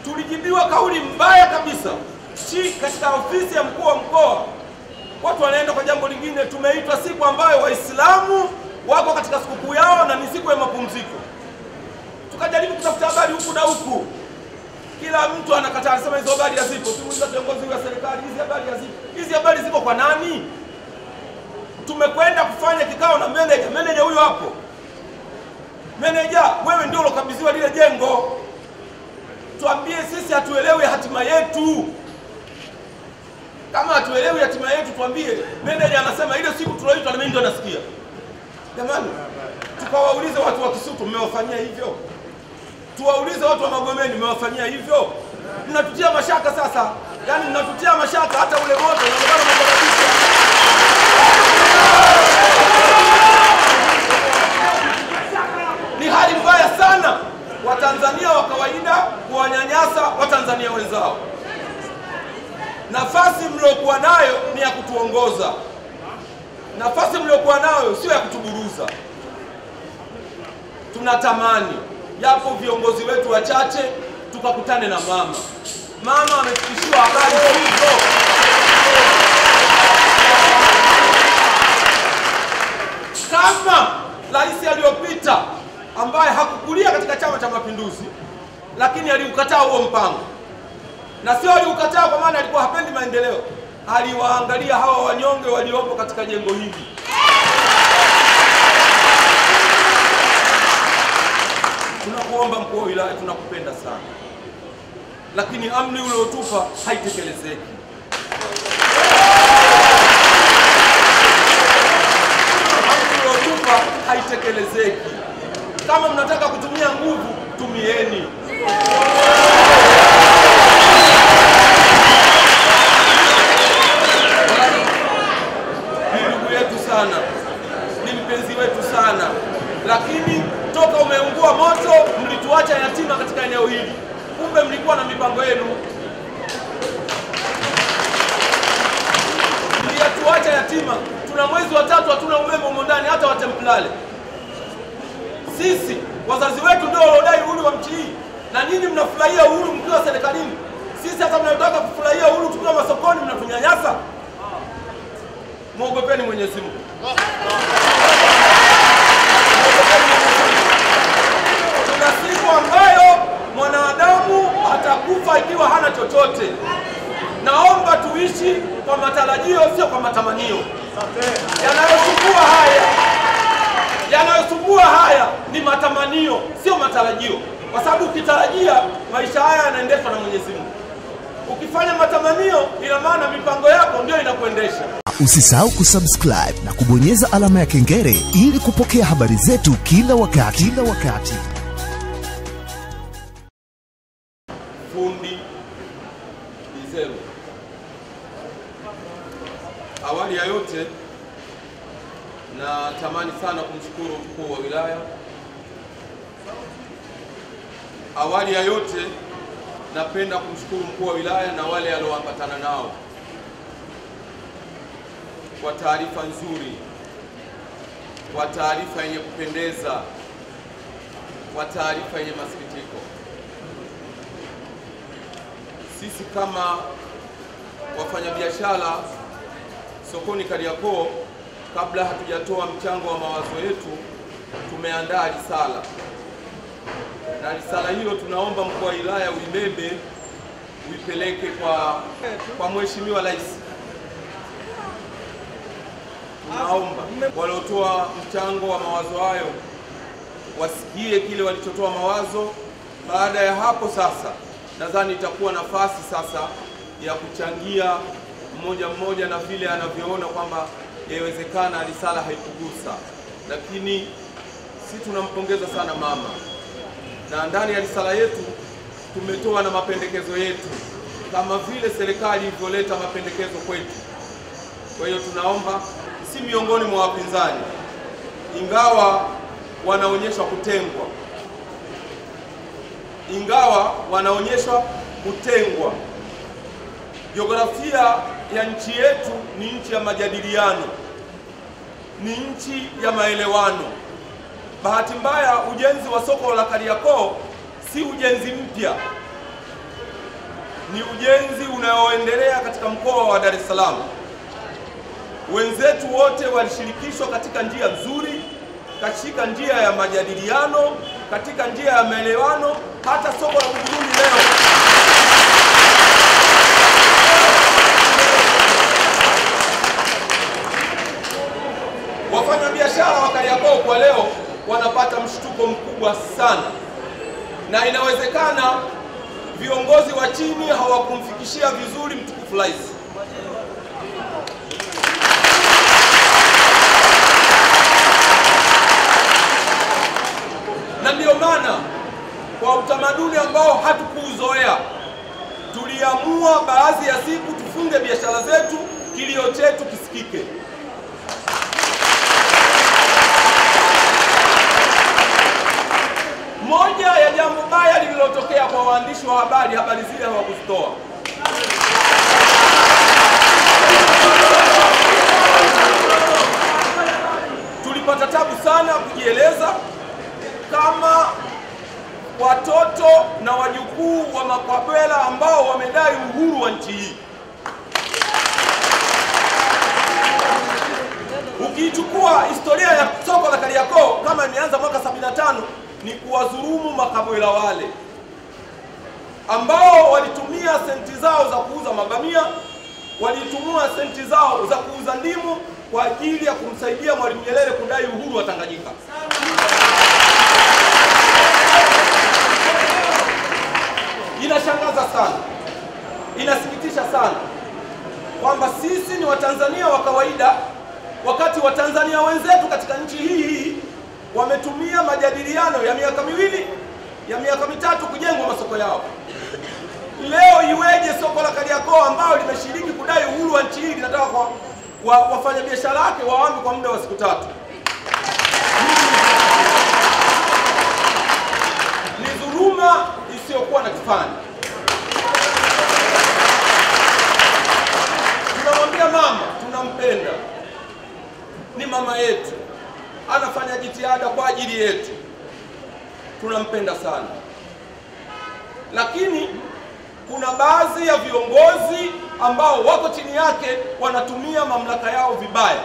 tulijibiwa kauli mbaya kabisa katika ofisi ya mkuu wa mkoa. Watu wanaenda kwa jambo lingine. Tumeitwa siku ambayo Waislamu wako katika sikukuu yao na ni siku ya mapumziko. Tukajaribu kutafuta habari huku na huku, kila mtu anakataa, anasema hizo habari hazipo. Tumuuliza viongozi wa serikali, hizi habari hazipo. Hizi habari ziko kwa nani? Tumekwenda kufanya kikao na meneja. Meneja huyo hapo. Meneja, wewe ndio ulokabidhiwa lile jengo. Tuambie sisi hatuelewi hatima yetu. Kama hatuelewi hatima yetu tuambie. Meneja anasema ile siku tuloitwa na mimi ndio nasikia. Jamani, tukawaulize watu wa Kisutu, mmewafanyia hivyo? Tuwaulize watu wa Magomeni, mmewafanyia hivyo? Mnatutia mashaka sasa. Yaani mnatutia mashaka hata ule moto unaonekana mkabisha. Ni hali mbaya sana Watanzania wa kawaida kuwanyanyasa Watanzania wenzao. Nafasi mliokuwa nayo ni ya kutuongoza. Nafasi mliokuwa nayo sio ya kutuburuza. Tunatamani yapo viongozi wetu wachache tukakutane na mama. Mama amefikishiwa habari hizo. Kama rais aliyopita ambaye hakukulia katika Chama cha Mapinduzi lakini aliukataa huo mpango. Na sio aliukataa kwa maana alikuwa hapendi maendeleo. Aliwaangalia hawa wanyonge waliopo katika jengo hili. Tunakuomba mkuu wa wilaya, tunakupenda sana. Lakini amri uliotupa haitekelezeki. Amri uliotupa haitekelezeki. Kama mnataka kutumia nguvu, tumieni. Ni ndugu yetu sana. Ni mpenzi wetu sana. Lakini toka umeungua moto mlituacha yatima katika eneo hili. Kumbe mlikuwa na mipango yenu. Mlituacha yatima. Tuna mwezi wa 3 hatuna umeme humo ndani hata wa Templale. Sisi wazazi wetu ndio waliodai uhuru wa nchi hii. Na nyinyi mnafurahia uhuru mkiwa serikalini. Sisi hata mnataka kufurahia uhuru tukiwa masokoni mnatunyanyasa. Muogopeni Mwenyezi Mungu. Kuna siku ambayo mwanadamu atakufa ikiwa hana chochote. Naomba tuishi kwa matarajio sio kwa matamanio. Yanayosumbua haya ni matamanio sio matarajio. Kwa sababu ukitarajia maisha haya yanaendeshwa na Mwenyezi Mungu. Ukifanya matamanio ina maana mipango yako ndio inakuendesha. Usisahau kusubscribe na kubonyeza alama ya kengele ili kupokea habari zetu kila wakati. Fundi Bizero. Awali ya yote natamani sana kumshukuru mkuu wa wilaya. Awali ya yote napenda kumshukuru mkuu wa wilaya na wale alioambatana nao kwa taarifa nzuri, kwa taarifa yenye kupendeza, kwa taarifa yenye masikitiko. Sisi kama wafanyabiashara sokoni Kariakoo, kabla hatujatoa mchango wa mawazo yetu, tumeandaa risala. Na risala hiyo tunaomba mkuu wa wilaya uibebe, uipeleke kwa Mheshimiwa Rais. Tunaomba waliotoa mchango wa mawazo hayo wasikie kile walichotoa mawazo. Baada ya hapo sasa, nadhani itakuwa nafasi sasa ya kuchangia mmoja mmoja na vile anavyoona kwamba yawezekana risala haikugusa. Lakini sisi tunampongeza sana mama. Na ndani ya risala yetu tumetoa na mapendekezo yetu kama vile serikali ilivyoleta mapendekezo kwetu. Kwa hiyo tunaomba si miongoni mwa wapinzani, ingawa wanaonyeshwa kutengwa, jiografia ya nchi yetu ni nchi ya majadiliano, ni nchi ya maelewano. Bahati mbaya ujenzi wa soko la Kariakoo si ujenzi mpya. ni ujenzi unaoendelea katika mkoa wa Dar es Salaam. Wenzetu wote walishirikishwa katika njia nzuri, katika njia ya majadiliano, katika njia ya maelewano. Hata soko la Buguruni leo wafanyabiashara wa Kariakoo kwa leo wanapata mshtuko mkubwa sana, na inawezekana viongozi wa chini hawakumfikishia vizuri mtukufu rais. Na ndio maana kwa utamaduni ambao hatukuuzoea, tuliamua baadhi ya siku tufunge biashara zetu, kilio chetu kisikike. Moja ya jambo baya lililotokea kwa waandishi wa habari zile hawakuzitoa. Tulipata tabu sana kujieleza kama watoto na wajukuu wa makabila ambao wamedai uhuru wa nchi hii. Ukichukua historia ya soko la Kariakoo kama imeanza mwaka 75, ni kuwadhulumu makabila wale ambao walitumia senti zao za kuuza mabamia, walitumia senti zao za kuuza ndimu kwa ajili ya kumsaidia Mwalimu Nyerere kudai uhuru wa Tanganyika. Inashangaza sana, inasikitisha sana kwamba sisi ni Watanzania wa kawaida, wakati Watanzania wenzetu katika nchi hii wametumia majadiliano ya miaka miwili, ya miaka mitatu kujengwa masoko yao. Leo iweje soko la Kariakoo ambao limeshiriki kudai uhuru wa nchi hii linataka kwa wafanyabiashara wake waame kwa muda wa siku 3? Ni dhuluma isiyokuwa na kifani. Tunamwambia mama tunampenda, ni mama yetu, anafanya jitihada kwa ajili yetu, tunampenda sana. Lakini kuna baadhi ya viongozi ambao wako chini yake wanatumia mamlaka yao vibaya.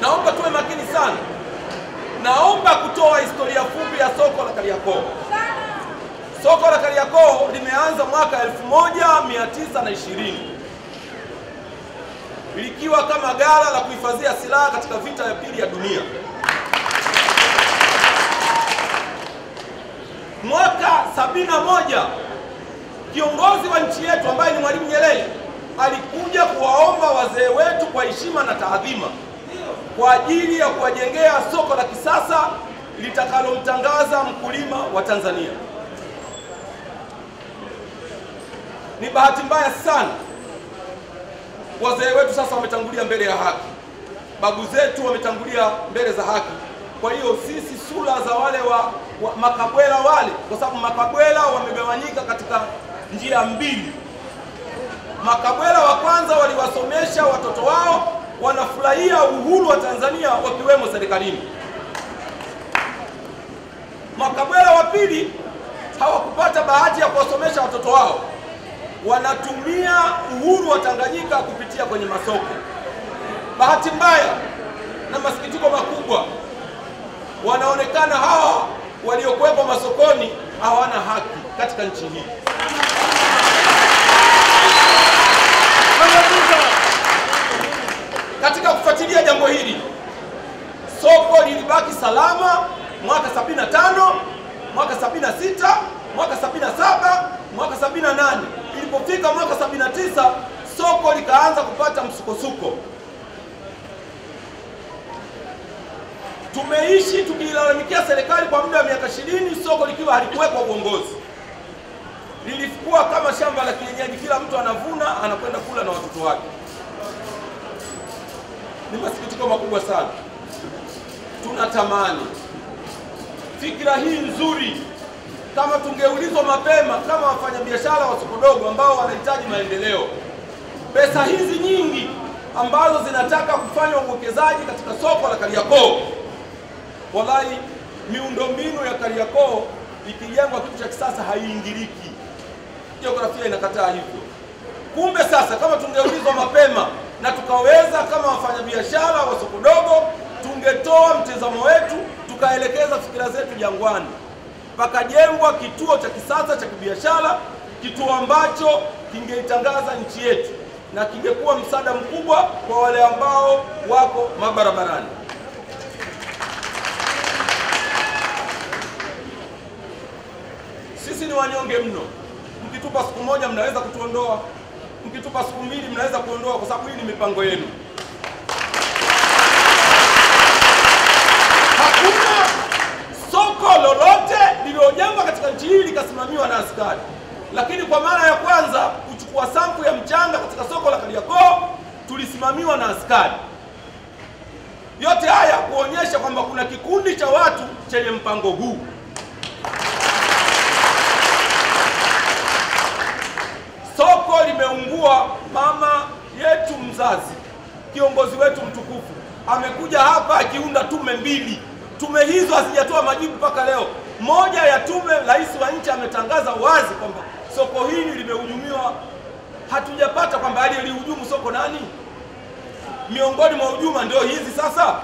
Naomba tuwe makini sana. Naomba kutoa historia fupi ya soko la Kariakoo. Soko la Kariakoo limeanza mwaka 1920 likiwa kama ghala la kuhifadhia silaha katika vita ya pili ya dunia. Mwaka 71 kiongozi wa nchi yetu ambaye ni Mwalimu Nyerere alikuja kuwaomba wazee wetu kwa heshima na taadhima kwa ajili ya kuwajengea soko la kisasa litakalomtangaza mkulima wa Tanzania. Ni bahati mbaya sana wazee wetu sasa wametangulia mbele ya haki, babu zetu wametangulia mbele za haki. Kwa hiyo sisi sura za wale wa makabwela wale, kwa sababu makabwela wamegawanyika katika njia mbili. Makabwela wa kwanza waliwasomesha watoto wao, wanafurahia uhuru wa Tanzania wakiwemo serikalini. Makabwela wa pili hawakupata bahati ya kuwasomesha watoto wao, wanatumia uhuru wa Tanganyika kupitia kwenye masoko. Bahati mbaya na masikitiko makubwa, wanaonekana hawa waliokuwepo masokoni hawana haki katika nchi hii. Katika kufuatilia jambo hili, soko lilibaki salama mwaka 75, mwaka 76, mwaka 77, mwaka 78. Ilipofika mwaka 79, soko likaanza kupata msukosuko. Tumeishi tukilalamikia serikali kwa muda wa miaka 20, soko likiwa halikuwekwa uongozi. Lilikuwa kama shamba la kienyeji, kila mtu anavuna anakwenda kula na watoto wake. Ni masikitiko makubwa sana. Tunatamani fikira hii nzuri kama tungeulizwa mapema kama wafanyabiashara wa soko dogo ambao wanahitaji maendeleo. Pesa hizi nyingi ambazo zinataka kufanya uwekezaji katika soko la Kariakoo, Wallahi, miundombinu ya Kariakoo ikijengwa kitu cha kisasa haiingiliki. Jiografia inakataa hivyo. Kumbe sasa kama tungeulizwa mapema na tukaweza kama wafanyabiashara wa soko dogo, tungetoa mtazamo wetu, tukaelekeza fikira zetu Jangwani. Pakajengwa kituo cha kisasa cha kibiashara, kituo ambacho kingeitangaza nchi yetu na kingekuwa msaada mkubwa kwa wale ambao wako mabarabarani. Sisi ni wanyonge mno. Mkitupa siku moja mnaweza kutuondoa, mkitupa siku mbili mnaweza kuondoa, kwa sababu hii ni mipango yenu. Hakuna soko lolote lililojengwa katika nchi hii likasimamiwa na askari. Lakini kwa mara ya kwanza kuchukua sampu ya mchanga katika soko la Kariakoo tulisimamiwa na askari. Yote haya kuonyesha kwamba kuna kikundi cha watu chenye mpango huu. Soko limeungua. Mama yetu mzazi, kiongozi wetu mtukufu, amekuja hapa akiunda tume mbili. Tume hizo hazijatoa majibu mpaka leo. Moja ya tume, rais wa nchi ametangaza wazi kwamba soko hili limehujumiwa. Hatujapata kwamba aliyelihujumu soko nani. Miongoni mwa hujuma ndio hizi sasa.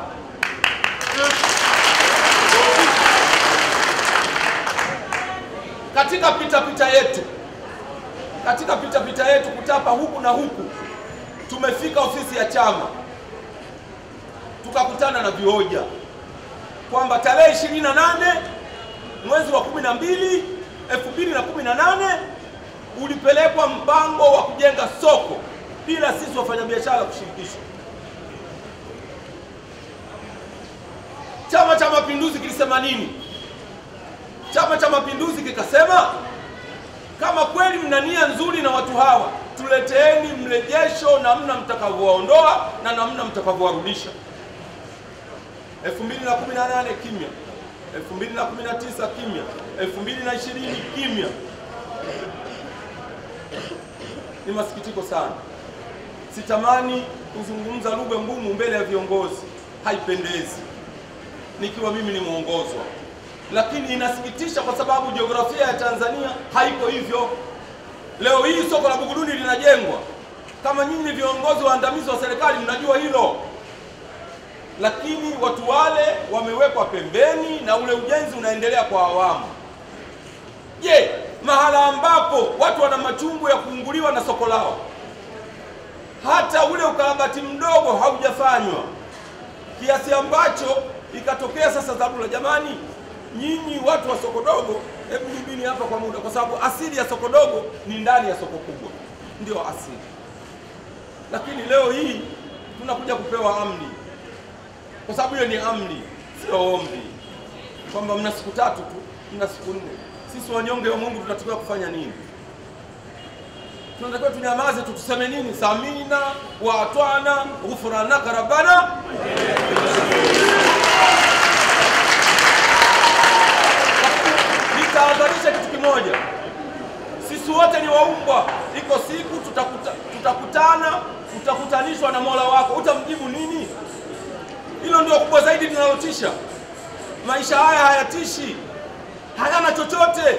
Katika pita yetu kutapa huku na huku, tumefika ofisi ya chama tukakutana na vihoja kwamba tarehe 28 mwezi wa 12 2018 ulipelekwa mpango wa kujenga soko bila sisi wafanyabiashara kushirikishwa. Chama cha Mapinduzi kilisema nini? Chama cha Mapinduzi kikasema kama kweli mna nia nzuri na watu hawa, tuleteeni mrejesho namna mtakavyowaondoa na namna mtakavyowarudisha. 2018 kimya, 2019 kimya, 2020 kimya. Ni masikitiko sana. Sitamani kuzungumza lugha ngumu mbele ya viongozi, haipendezi nikiwa mimi ni muongozwa. Lakini inasikitisha kwa sababu jiografia ya Tanzania haiko hivyo. Leo hii soko la Buguruni linajengwa. Kama nyinyi viongozi waandamizi wa serikali mnajua hilo. Lakini watu wale wamewekwa pembeni na ule ujenzi unaendelea kwa awamu. Je, mahala ambapo watu wana machungu ya kuunguliwa na soko lao, hata ule ukarabati mdogo haujafanywa, kiasi ambacho ikatokea sasa dharura, jamani, nyinyi watu wa soko dogo, hebu nibini hapa kwa muda, kwa sababu asili ya soko dogo ni ndani ya soko kubwa, ndio asili. Lakini leo hii tunakuja kupewa amri, kwa sababu hiyo ni amri, sio ombi, kwamba mna siku 3 tu, mna siku 4. Sisi wanyonge wa Mungu tunatakiwa kufanya nini? Tunatakiwa tunyamaze tu, tuseme nini? Samina wa atwana ghufranaka rabbana. Nitaadharisha kitu kimoja, sisi wote ni waumbwa. Iko siku tutakutana, utakutanishwa na Mola wako. Utamjibu nini? Hilo ndio kubwa zaidi linalotisha. Maisha haya hayatishi, hayana chochote.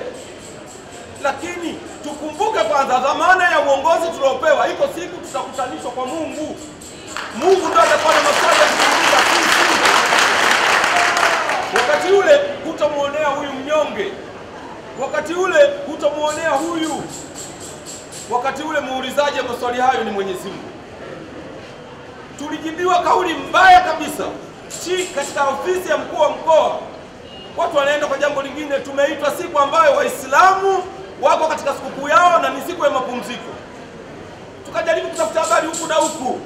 Lakini tukumbuke kwanza dhamana ya uongozi tuliopewa. Iko siku tutakutanishwa kwa Mungu. Mungu ndio atakuwa na maswali ya kuuliza sisi. Wakati ule hutamuonea huyu mnyonge, wakati ule hutamuonea huyu. Wakati ule muulizaji wa maswali hayo ni Mwenyezi Mungu. Tulijibiwa kauli mbaya kabisa katika ofisi ya mkuu wa mkoa. Watu wanaenda kwa jambo lingine. Tumeitwa siku ambayo Waislamu wako katika sikukuu yao na ni siku ya mapumziko. Tukajaribu kutafuta habari huku na huku,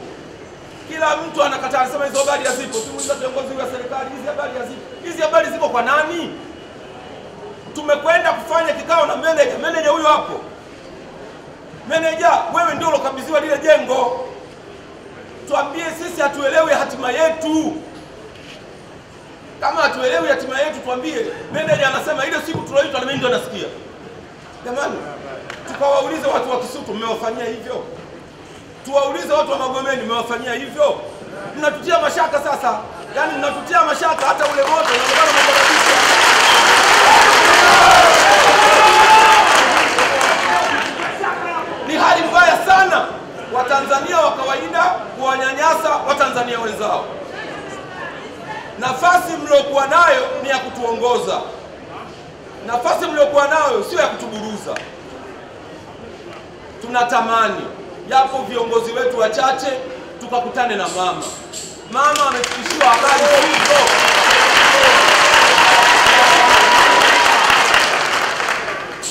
kila mtu anakataa, anasema hizo habari hazipo. Tumuuliza viongozi wa serikali, hizi habari hazipo. Hizi habari ziko kwa nani? Tumekwenda kufanya kikao na manager. Manager huyo hapo. Manager, wewe ndio ulokabidhiwa lile jengo. Tuambie sisi hatuelewi hatima yetu. Kama hatuelewi hatima yetu tuambie. Manager anasema ile siku tuloitwa na mimi ndio nasikia. Jamani, tukawaulize watu wa Kisutu, mmewafanyia hivyo? Tuwaulize watu wa Magomeni, mmewafanyia hivyo? Mnatutia mashaka sasa. Yaani mnatutia mashaka hata ule moto nafasi mliokuwa nayo ni ya kutuongoza. Nafasi mliokuwa nayo sio ya kutuburuza. Tunatamani yapo viongozi wetu wachache tukakutane na mama. Mama amefikishiwa habari hizo.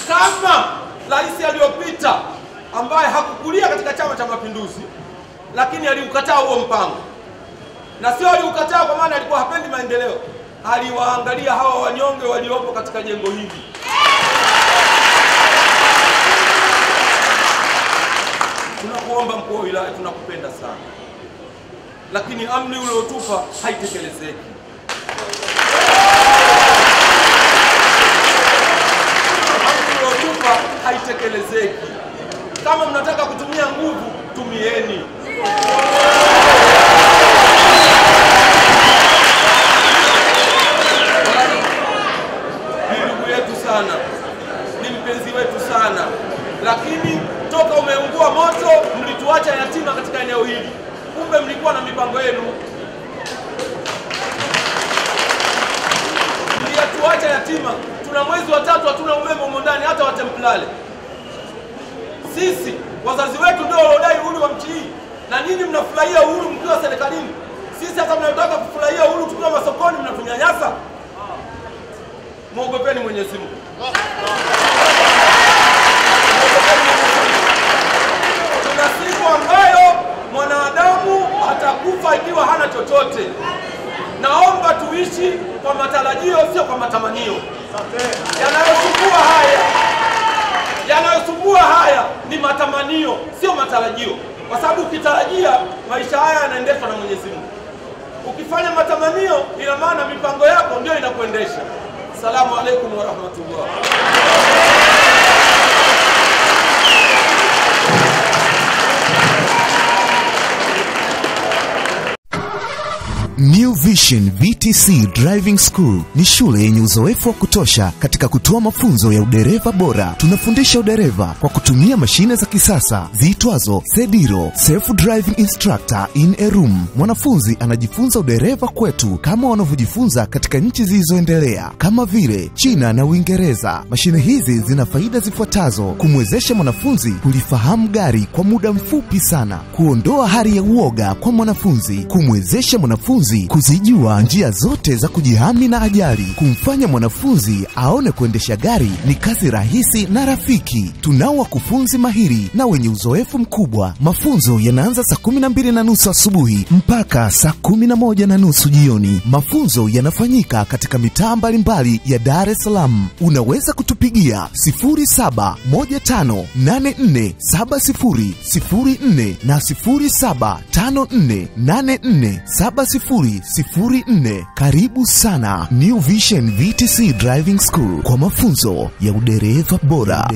Kama rais aliyopita ambaye hakukulia katika Chama cha Mapinduzi, lakini aliukataa huo mpango, na sio aliukataa kwa maana alikuwa hapendi maendeleo, aliwaangalia hawa wanyonge waliopo katika jengo hili. Tunakuomba mkuu wa wilaya, tunakupenda sana, lakini amri uliotupa haitekelezeki. Amri uliotupa haitekelezeki. Kama mnataka kutumia nguvu, tumieni. Ni ndugu yetu sana, ni mpenzi wetu sana, lakini toka umeungua moto mlituacha yatima katika eneo hili. Kumbe mlikuwa na mipango yenu. Mlituacha yatima. Tuna mwezi wa 3 hatuna umeme humo ndani, hata watemplale. Sisi wazazi wetu ndio waliodai uhuru wa nchi hii, na nyinyi mnafurahia uhuru mkiwa serikalini. Sisi hata mnataka kufurahia uhuru tukiwa masokoni, mnatunyanyasa. Muogopeni Mwenyezi Mungu. Kuna siku ambayo mwanadamu atakufa ikiwa hana chochote. Naomba tuishi kwa matarajio, sio kwa matamanio. Yanayosumbua haya ni matamanio, sio matarajio. Kwa sababu ukitarajia, maisha haya yanaendeshwa na Mwenyezi Mungu. Ukifanya matamanio, ina maana mipango yako ndio inakuendesha. Asalamu alaykum wa rahmatullah. New Vision VTC Driving School ni shule yenye uzoefu wa kutosha katika kutoa mafunzo ya udereva bora. Tunafundisha udereva kwa kutumia mashine za kisasa ziitwazo Sediro, Self Driving Instructor in a Room. Mwanafunzi anajifunza udereva kwetu kama wanavyojifunza katika nchi zilizoendelea kama vile China na Uingereza. Mashine hizi zina faida zifuatazo: kumwezesha mwanafunzi kulifahamu gari kwa muda mfupi sana, kuondoa hali ya uoga kwa mwanafunzi, kumwezesha mwanafunzi kuzijua njia zote za kujihami na ajali, kumfanya mwanafunzi aone kuendesha gari ni kazi rahisi na rafiki. Tunao wakufunzi mahiri na wenye uzoefu mkubwa. Mafunzo yanaanza saa 12:30 asubuhi mpaka saa 11:30 jioni. Mafunzo yanafanyika katika mitaa mbalimbali ya Dar es Salaam. Unaweza kutupigia 0715847004 na 0754847004. Karibu sana New Vision VTC Driving School kwa mafunzo ya udereva bora.